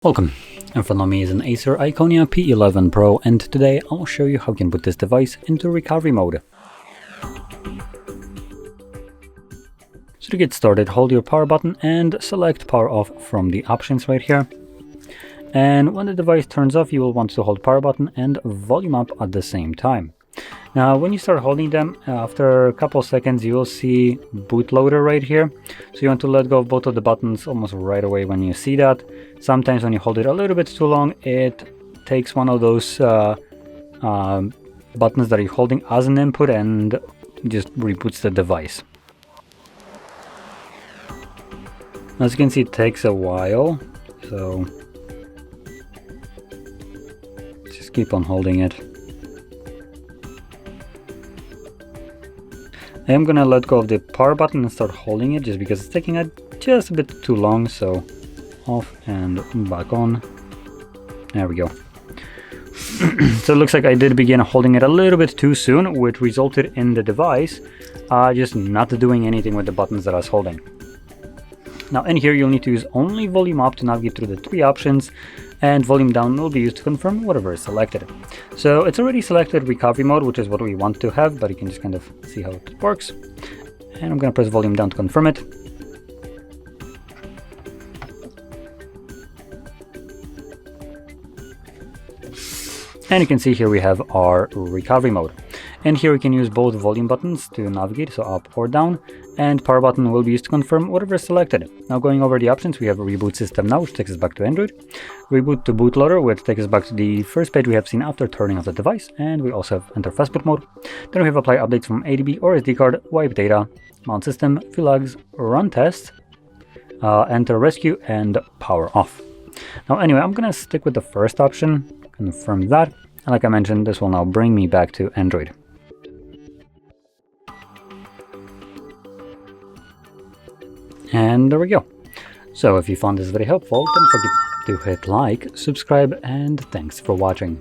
Welcome. In front of me is an ACER Iconia P11 Pro, and today I'll show you how you can put this device into recovery mode. So to get started, hold your power button and select power off from the options right here. And when the device turns off, you will want to hold power button and volume up at the same time. Now, when you start holding them, after a couple seconds, you will see bootloader right here. So you want to let go of both of the buttons almost right away when you see that. Sometimes when you hold it a little bit too long, it takes one of those buttons that you're holding as an input and just reboots the device. As you can see, it takes a while, so just keep on holding it. I am gonna let go of the power button and start holding it just because it's taking just a bit too long, so off and back on. There we go. So it looks like I did begin holding it a little bit too soon, which resulted in the device just not doing anything with the buttons that I was holding. Now in here you'll need to use only volume up to navigate through the three options, and volume down will be used to confirm whatever is selected. So it's already selected recovery mode, which is what we want to have, but you can just kind of see how it works. And I'm going to press volume down to confirm it. And you can see here we have our recovery mode. And here we can use both volume buttons to navigate, so up or down, and power button will be used to confirm whatever is selected. Now going over the options, we have a reboot system now, which takes us back to Android. Reboot to bootloader, which takes us back to the first page we have seen after turning off the device, and we also have enter fastboot mode. Then we have apply updates from ADB or SD card, wipe data, mount system, flags, run test, enter rescue, and power off. Now anyway, I'm gonna stick with the first option, confirm that, and like I mentioned, this will now bring me back to Android. And there we go. So if you found this very helpful, don't forget to hit like, subscribe, and thanks for watching.